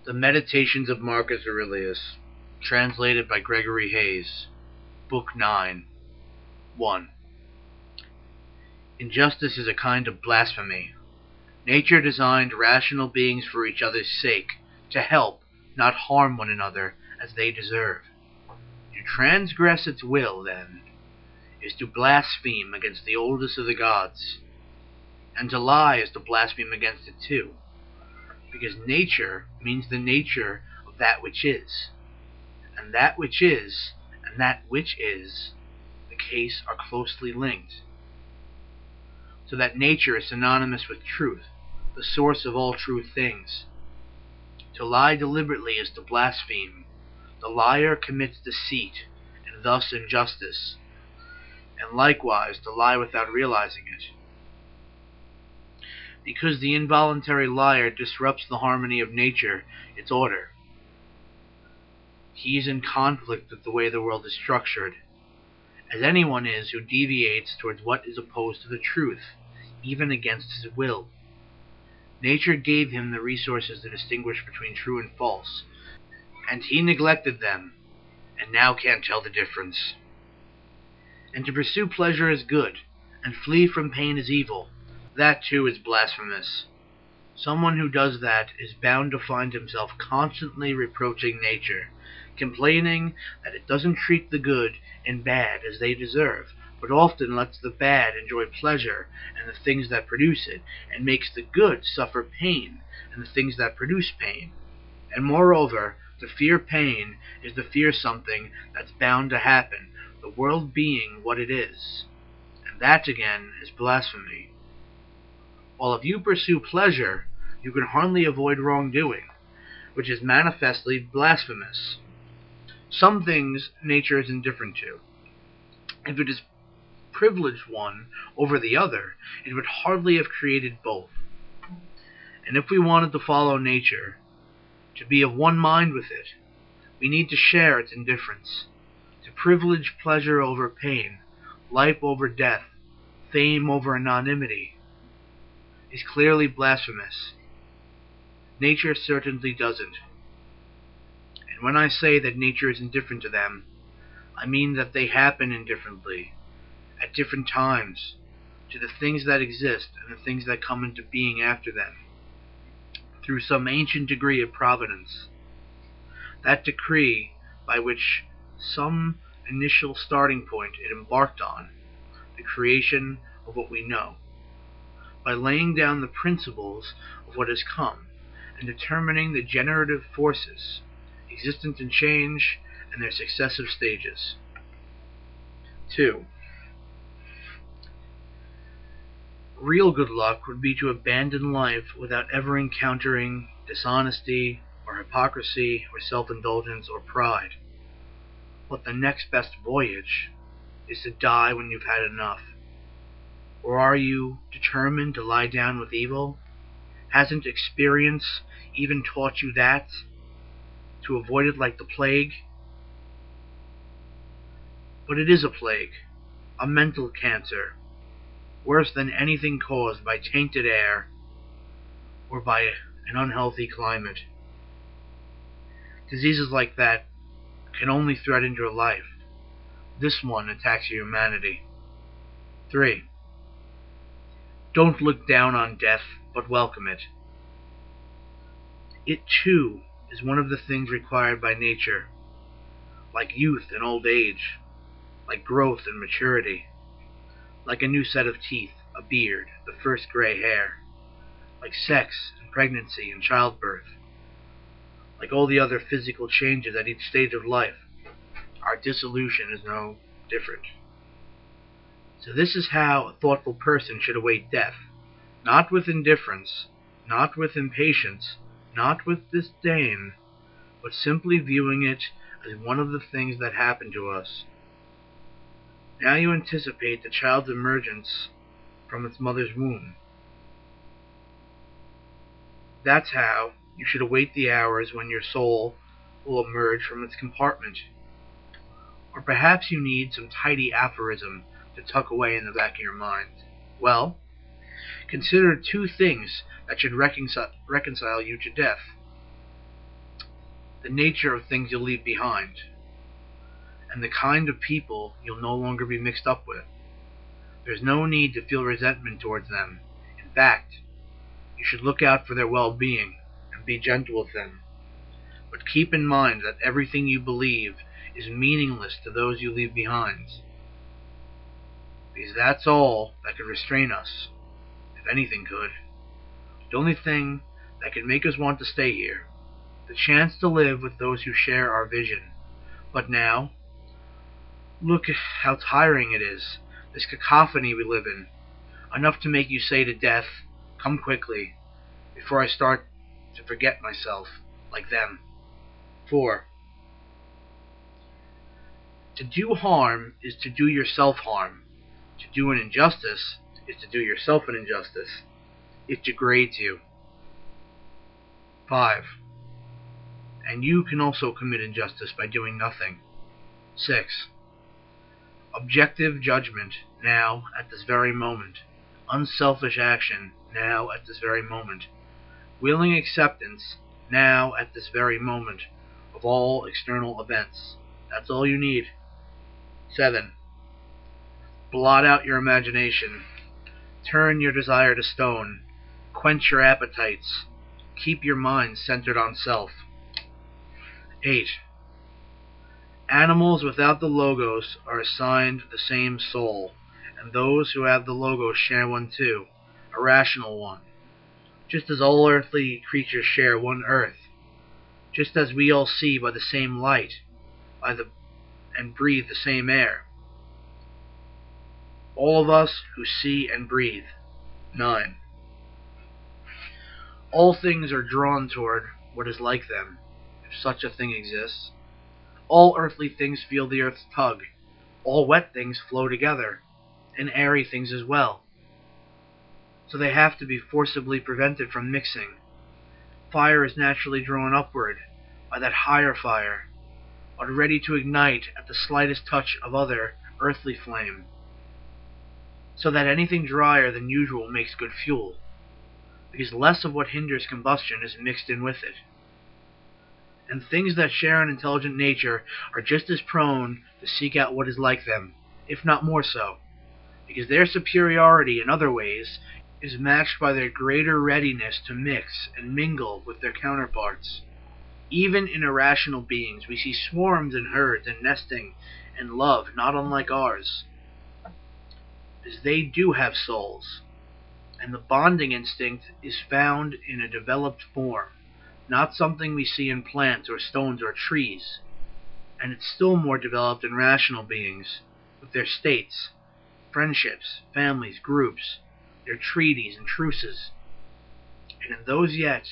The Meditations of Marcus Aurelius, translated by Gregory Hays, Book 9, 1. Injustice is a kind of blasphemy. Nature designed rational beings for each other's sake, to help, not harm one another as they deserve. To transgress its will, then, is to blaspheme against the oldest of the gods, and to lie is to blaspheme against it too, because nature means the nature of that which is, and that which is, and that which is, the case are closely linked, so that nature is synonymous with truth, the source of all true things. To lie deliberately is to blaspheme. The liar commits deceit, and thus injustice, and likewise to lie without realizing it. Because the involuntary liar disrupts the harmony of nature, its order. He is in conflict with the way the world is structured, as anyone is who deviates towards what is opposed to the truth, even against his will. Nature gave him the resources to distinguish between true and false, and he neglected them, and now can't tell the difference. And to pursue pleasure is good, and flee from pain is evil. That too is blasphemous. Someone who does that is bound to find himself constantly reproaching nature, complaining that it doesn't treat the good and bad as they deserve, but often lets the bad enjoy pleasure and the things that produce it, and makes the good suffer pain and the things that produce pain. And moreover, to fear pain is to fear something that's bound to happen, the world being what it is. And that again is blasphemy. While if you pursue pleasure, you can hardly avoid wrongdoing, which is manifestly blasphemous. Some things nature is indifferent to. If it is privileged one over the other, it would hardly have created both. And if we wanted to follow nature, to be of one mind with it, we need to share its indifference. To privilege pleasure over pain, life over death, fame over anonymity, is clearly blasphemous. Nature certainly doesn't. And when I say that nature is indifferent to them, I mean that they happen indifferently, at different times, to the things that exist and the things that come into being after them, through some ancient degree of providence. That decree by which some initial starting point it embarked on, the creation of what we know, by laying down the principles of what has come, and determining the generative forces, existent in change, and their successive stages. 2. Real good luck would be to abandon life without ever encountering dishonesty, or hypocrisy, or self-indulgence, or pride. But the next best voyage is to die when you've had enough. Or are you determined to lie down with evil? Hasn't experience even taught you that? To avoid it like the plague? But it is a plague, a mental cancer, worse than anything caused by tainted air or by an unhealthy climate. Diseases like that can only threaten your life. This one attacks your humanity. 3. Don't look down on death, but welcome it. It, too, is one of the things required by nature, like youth and old age, like growth and maturity, like a new set of teeth, a beard, the first gray hair, like sex and pregnancy and childbirth, like all the other physical changes at each stage of life. Our dissolution is no different. So this is how a thoughtful person should await death, not with indifference, not with impatience, not with disdain, but simply viewing it as one of the things that happen to us. Now you anticipate the child's emergence from its mother's womb. That's how you should await the hours when your soul will emerge from its compartment. Or perhaps you need some tidy aphorism to tuck away in the back of your mind. Well, consider 2 things that should reconcile you to death. the nature of things you'll leave behind, and the kind of people you'll no longer be mixed up with. There's no need to feel resentment towards them. In fact, you should look out for their well-being and be gentle with them. But keep in mind that everything you believe is meaningless to those you leave behind, because that's all that could restrain us, if anything could. The only thing that could make us want to stay here, the chance to live with those who share our vision. But now, look at how tiring it is, this cacophony we live in, enough to make you say to death, "Come quickly, before I start to forget myself, like them." 4. To do harm is to do yourself harm. To do an injustice is to do yourself an injustice. It degrades you. 5. And you can also commit injustice by doing nothing. 6. Objective judgment, now, at this very moment. Unselfish action, now, at this very moment. Willing acceptance, now, at this very moment, of all external events. That's all you need. 7. Blot out your imagination. Turn your desire to stone. Quench your appetites. Keep your mind centered on self. 8. Animals without the logos are assigned the same soul, and those who have the logos share one too, a rational one. Just as all earthly creatures share one earth, just as we all see by the same light, and breathe the same air. All of us who see and breathe. 9. All things are drawn toward what is like them, if such a thing exists. All earthly things feel the earth's tug. All wet things flow together, and airy things as well. So they have to be forcibly prevented from mixing. Fire is naturally drawn upward by that higher fire, but ready to ignite at the slightest touch of other earthly flame, so that anything drier than usual makes good fuel, because less of what hinders combustion is mixed in with it. And things that share an intelligent nature are just as prone to seek out what is like them, if not more so, because their superiority in other ways is matched by their greater readiness to mix and mingle with their counterparts. Even in irrational beings, we see swarms and herds and nesting and love not unlike ours, as they do have souls, and the bonding instinct is found in a developed form, not something we see in plants or stones or trees, and it's still more developed in rational beings, with their states, friendships, families, groups, their treaties and truces. And in those yet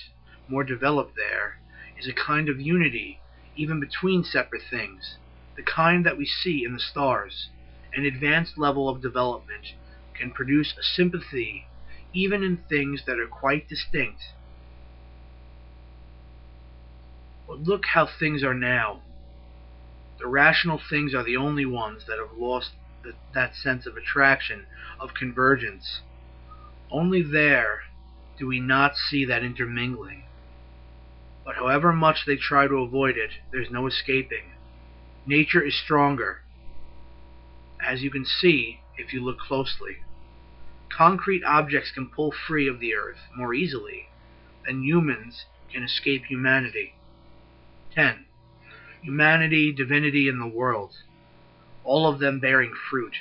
more developed there is a kind of unity, even between separate things, the kind that we see in the stars. An advanced level of development can produce a sympathy even in things that are quite distinct. But look how things are now. The rational things are the only ones that have lost that sense of attraction, of convergence. Only there do we not see that intermingling. But however much they try to avoid it, there's no escaping. Nature is stronger, as you can see if you look closely. Concrete objects can pull free of the earth more easily than humans can escape humanity. 10. Humanity, divinity, and the world, all of them bearing fruit,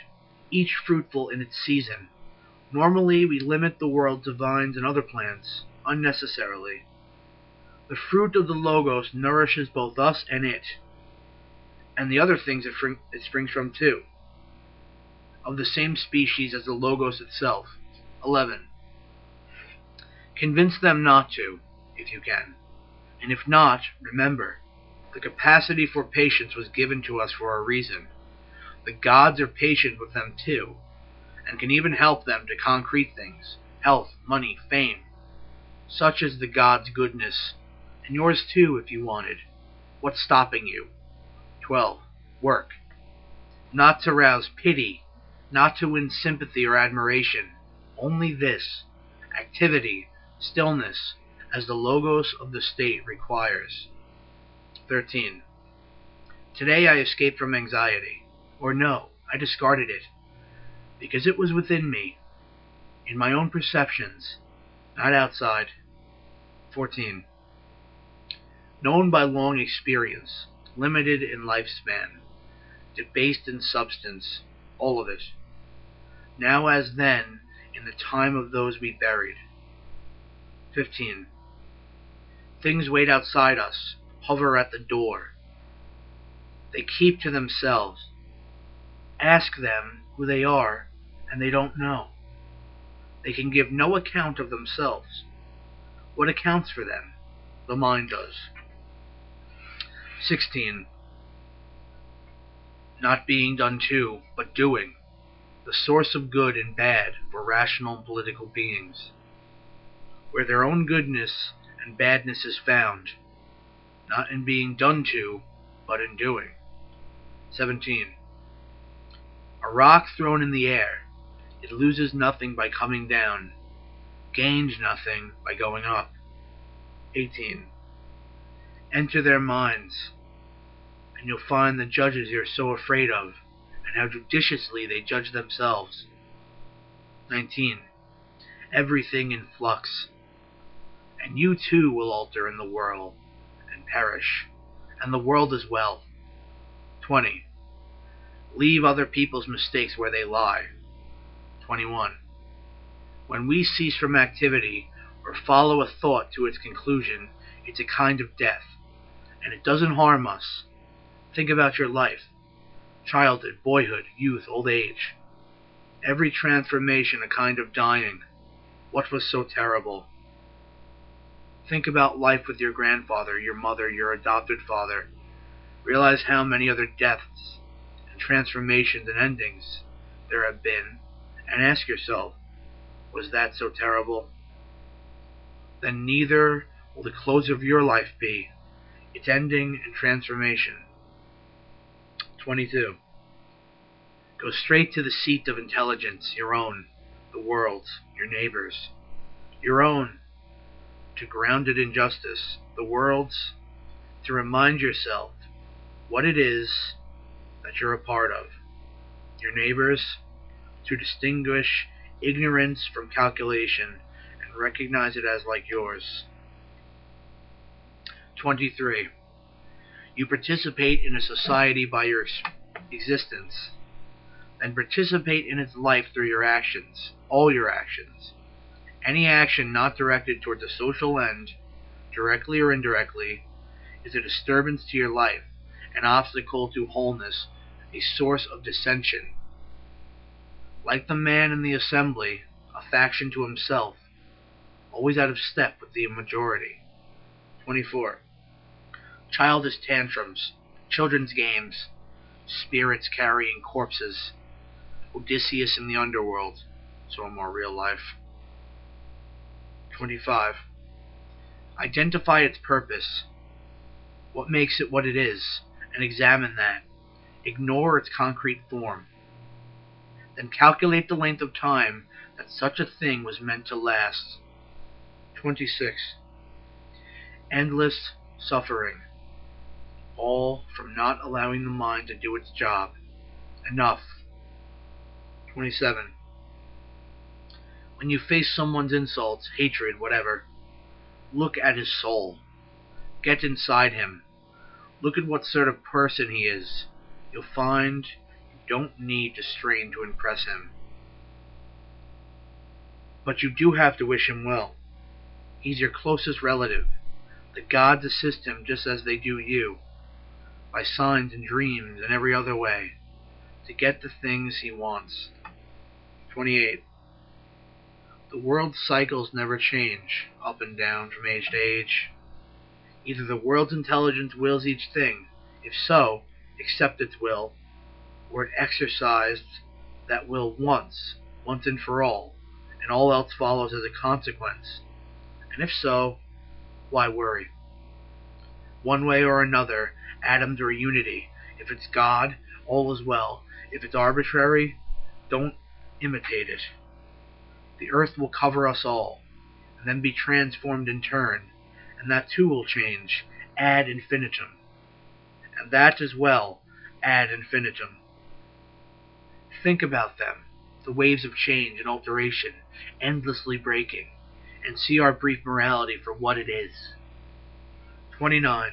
each fruitful in its season. Normally, we limit the world to vines and other plants, unnecessarily. The fruit of the Logos nourishes both us and it, and the other things it springs from too, of the same species as the Logos itself. 11. Convince them not to, if you can. And if not, remember, the capacity for patience was given to us for a reason. The gods are patient with them too, and can even help them to concrete things, health, money, fame. Such is the gods' goodness, and yours too if you wanted. What's stopping you? 12. Work. Not to rouse pity, not to win sympathy or admiration. Only this, activity, stillness, as the Logos of the state requires. 13. Today I escaped from anxiety. Or no, I discarded it, because it was within me, in my own perceptions, not outside. 14. Known by long experience, limited in lifespan, debased in substance, all of it. Now as then, in the time of those we buried. 15. Things wait outside us, hover at the door. They keep to themselves. Ask them who they are, and they don't know. They can give no account of themselves. What accounts for them? The mind does. 16. Not being done to, but doing, the source of good and bad for rational political beings, where their own goodness and badness is found, not in being done to, but in doing. 17. A rock thrown in the air, it loses nothing by coming down, gains nothing by going up. 18. Enter their minds, and you'll find the judges you're so afraid of, and how judiciously they judge themselves. 19. Everything in flux, and you too will alter in the world, and perish, and the world as well. 20. Leave other people's mistakes where they lie. 21. When we cease from activity, or follow a thought to its conclusion, it's a kind of death, and it doesn't harm us. Think about your life. Childhood, boyhood, youth, old age. Every transformation a kind of dying. What was so terrible? Think about life with your grandfather, your mother, your adopted father. Realize how many other deaths and transformations and endings there have been, and ask yourself, was that so terrible? Then neither will the close of your life be, its ending and transformation. 22. Go straight to the seat of intelligence, your own, the world's, your neighbor's, your own, to ground it in justice, the world's, to remind yourself what it is that you're a part of, your neighbor's, to distinguish ignorance from calculation and recognize it as like yours. 23. You participate in a society by your existence, then participate in its life through your actions, all your actions. Any action not directed towards a social end, directly or indirectly, is a disturbance to your life, an obstacle to wholeness, a source of dissension. Like the man in the assembly, a faction to himself, always out of step with the majority. 24. Childish tantrums, children's games, spirits carrying corpses, Odysseus in the underworld, so more real life. 25. Identify its purpose, what makes it what it is, and examine that. Ignore its concrete form. Then calculate the length of time that such a thing was meant to last. 26. Endless suffering, all from not allowing the mind to do its job. Enough. 27. When you face someone's insults, hatred, whatever, look at his soul. Get inside him. Look at what sort of person he is. You'll find you don't need to strain to impress him. But you do have to wish him well. He's your closest relative. The gods assist him just as they do you, by signs and dreams and every other way, to get the things he wants. 28. The world's cycles never change, up and down from age to age. Either the world's intelligence wills each thing, if so, accept its will, or it exercised that will once and for all, and all else follows as a consequence. And if so, why worry? One way or another, atoms are unity. If it's God, all is well. If it's arbitrary, don't imitate it. The earth will cover us all, and then be transformed in turn, and that too will change, ad infinitum. and that as well, ad infinitum. Think about them, the waves of change and alteration, endlessly breaking, and see our brief morality for what it is. 29.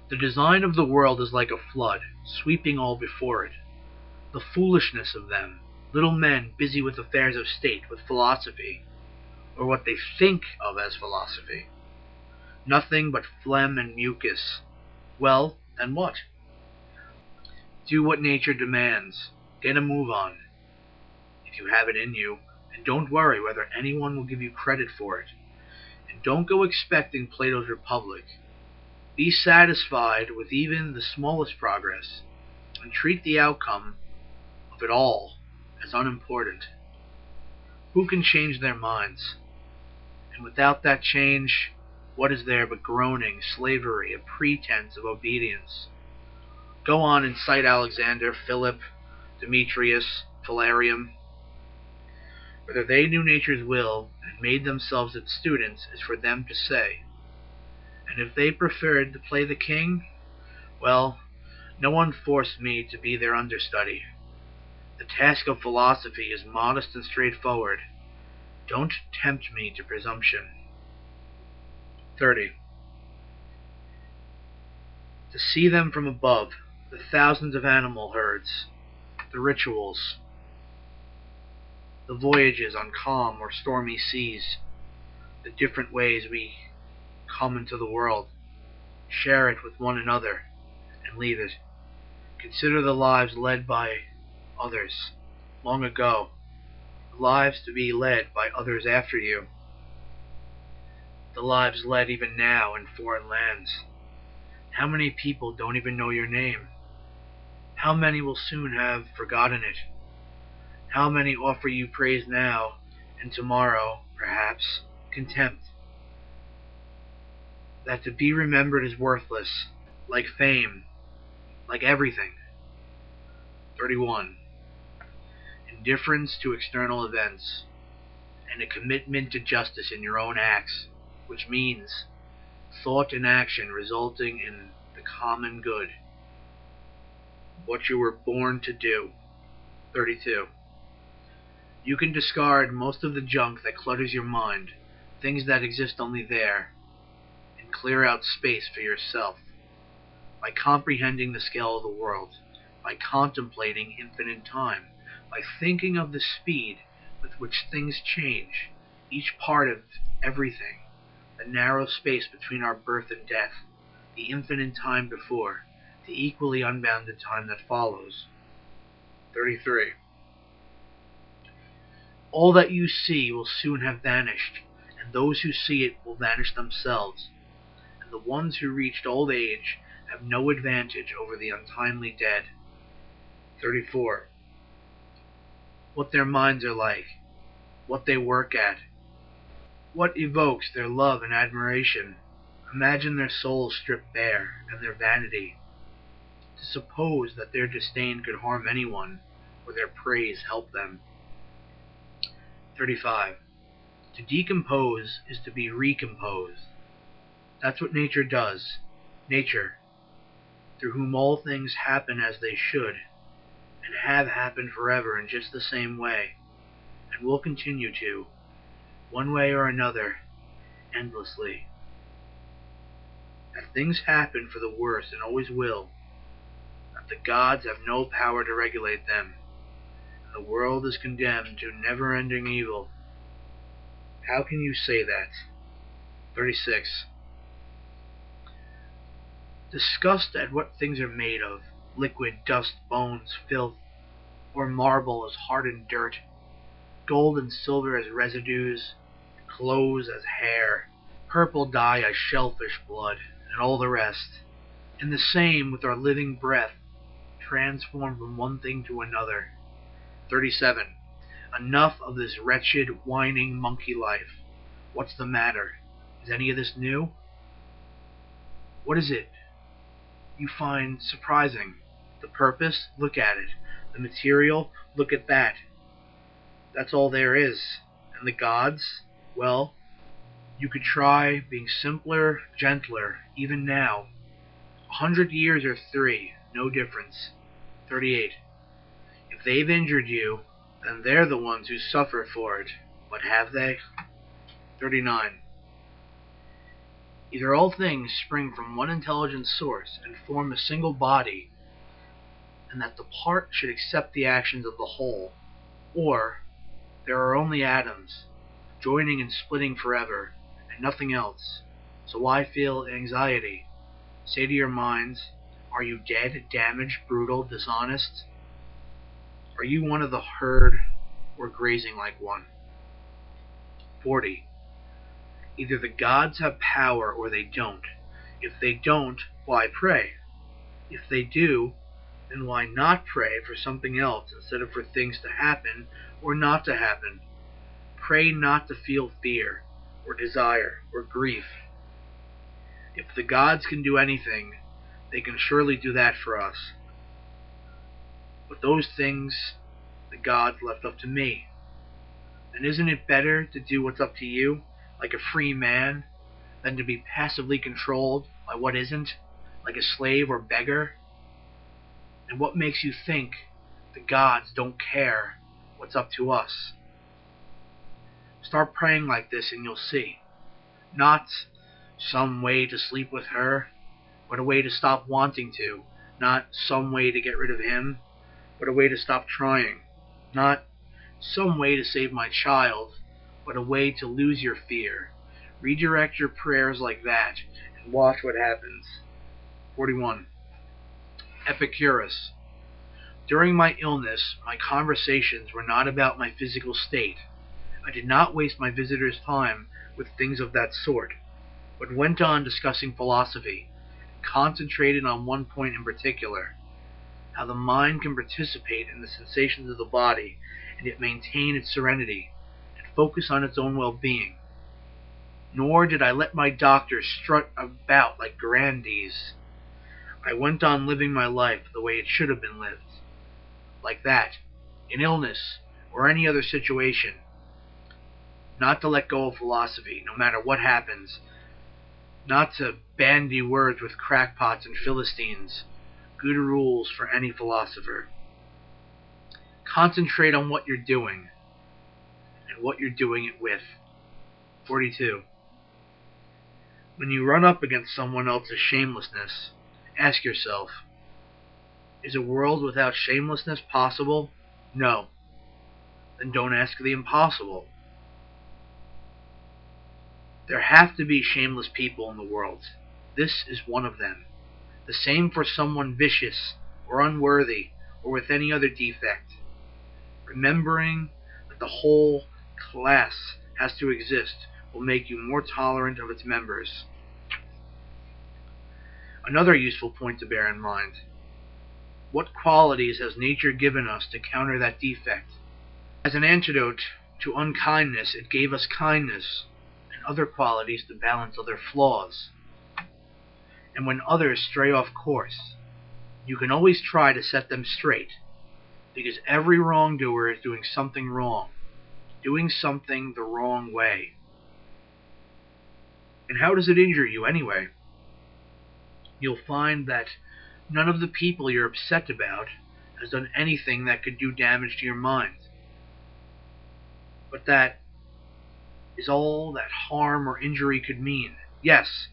The design of the world is like a flood, sweeping all before it. The foolishness of them, little men busy with affairs of state, with philosophy, or what they think of as philosophy. Nothing but phlegm and mucus. Well, then what? Do what nature demands. Get a move on, if you have it in you, and don't worry whether anyone will give you credit for it. And don't go expecting Plato's Republic. Be satisfied with even the smallest progress, and treat the outcome of it all as unimportant. Who can change their minds? And without that change, what is there but groaning, slavery, a pretense of obedience? Go on and cite Alexander, Philip, Demetrius, Hilarion. Whether they knew nature's will and made themselves its students is for them to say. And if they preferred to play the king, well, no one forced me to be their understudy. The task of philosophy is modest and straightforward. Don't tempt me to presumption. 30. To see them from above, the thousands of animal herds, the rituals, the voyages on calm or stormy seas, the different ways we come into the world, share it with one another, and leave it. Consider the lives led by others long ago, the lives to be led by others after you, the lives led even now in foreign lands. How many people don't even know your name? How many will soon have forgotten it? How many offer you praise now, and tomorrow, perhaps, contempt? That to be remembered is worthless, like fame, like everything. 31. Indifference to external events, and a commitment to justice in your own acts, which means thought and action resulting in the common good. What you were born to do. 32. You can discard most of the junk that clutters your mind, things that exist only there, and clear out space for yourself. By comprehending the scale of the world, by contemplating infinite time, by thinking of the speed with which things change, each part of everything, the narrow space between our birth and death, the infinite time before, the equally unbounded time that follows. 33. All that you see will soon have vanished, and those who see it will vanish themselves, and the ones who reached old age have no advantage over the untimely dead. 34. What their minds are like, what they work at, what evokes their love and admiration. Imagine their souls stripped bare, and their vanity. To suppose that their disdain could harm anyone, or their praise help them. 35. To decompose is to be recomposed. That's what nature does. Nature, through whom all things happen as they should, and have happened forever in just the same way, and will continue to, one way or another, endlessly. That things happen for the worse and always will, that the gods have no power to regulate them, and the world is condemned to never-ending evil. How can you say that? 36. Disgust at what things are made of, liquid, dust, bones, filth, or marble as hardened dirt, gold and silver as residues, clothes as hair, purple dye as shellfish blood, and all the rest. And the same with our living breath, transformed from one thing to another. 37. Enough of this wretched, whining monkey life. What's the matter? Is any of this new? What is it you find surprising? The purpose? Look at it. The material? Look at that. That's all there is. And the gods? Well, you could try being simpler, gentler, even now. 100 years or 3, no difference. 38. If they've injured you, then they're the ones who suffer for it. But have they? 39. Either all things spring from one intelligent source and form a single body, and that the part should accept the actions of the whole, or there are only atoms, joining and splitting forever, and nothing else. So why feel anxiety? Say to your minds, are you dead, damaged, brutal, dishonest? Are you one of the herd, or grazing like one? 40. Either the gods have power or they don't. If they don't, why pray? If they do, then why not pray for something else instead of for things to happen or not to happen? Pray not to feel fear, or desire, or grief. If the gods can do anything, they can surely do that for us. But those things the gods left up to me. And isn't it better to do what's up to you, like a free man, than to be passively controlled by what isn't, like a slave or beggar? And what makes you think the gods don't care what's up to us? Start praying like this and you'll see. Not some way to sleep with her, but a way to stop wanting to. Not some way to get rid of him, but a way to stop trying. Not some way to save my child, but a way to lose your fear. Redirect your prayers like that, and watch what happens. 41. Epicurus. During my illness, my conversations were not about my physical state. I did not waste my visitors' time with things of that sort, but went on discussing philosophy, and concentrated on one point in particular, how the mind can participate in the sensations of the body, and yet maintain its serenity, and focus on its own well-being. Nor did I let my doctors strut about like grandees. I went on living my life the way it should have been lived. Like that, in illness, or any other situation. Not to let go of philosophy, no matter what happens. Not to bandy words with crackpots and Philistines. Good rules for any philosopher. Concentrate on what you're doing, and what you're doing it with. 42. When you run up against someone else's shamelessness, ask yourself, is a world without shamelessness possible? No. Then don't ask the impossible. There have to be shameless people in the world. This is one of them. The same for someone vicious, or unworthy, or with any other defect. Remembering that the whole class has to exist will make you more tolerant of its members. Another useful point to bear in mind. What qualities has nature given us to counter that defect? As an antidote to unkindness, it gave us kindness and other qualities to balance other flaws. And when others stray off course, you can always try to set them straight, because every wrongdoer is doing something wrong, doing something the wrong way. And how does it injure you anyway? You'll find that none of the people you're upset about has done anything that could do damage to your mind. But that is all that harm or injury could mean. Yes,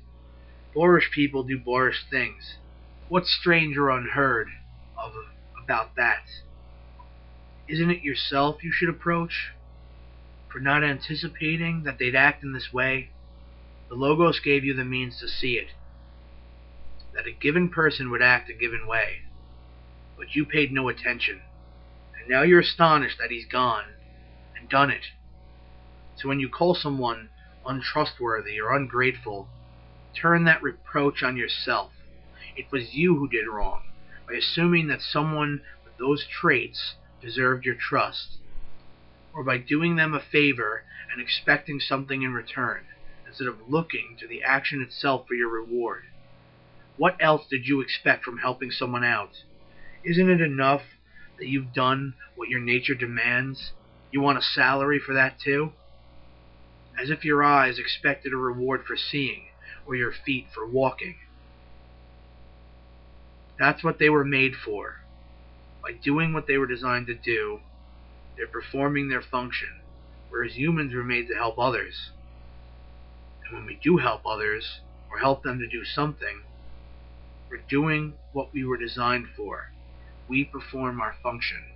boorish people do boorish things. What's strange or unheard of about that? Isn't it yourself you should approach? For not anticipating that they'd act in this way, the Logos gave you the means to see it. That a given person would act a given way. But you paid no attention. And now you're astonished that he's gone and done it. So when you call someone untrustworthy or ungrateful, turn that reproach on yourself. It was you who did wrong, by assuming that someone with those traits deserved your trust, or by doing them a favor and expecting something in return, instead of looking to the action itself for your reward. What else did you expect from helping someone out? Isn't it enough that you've done what your nature demands? You want a salary for that too? As if your eyes expected a reward for seeing, or your feet for walking. That's what they were made for. By doing what they were designed to do, they're performing their function, whereas humans were made to help others. And when we do help others, or help them to do something, we're doing what we were designed for. We perform our function.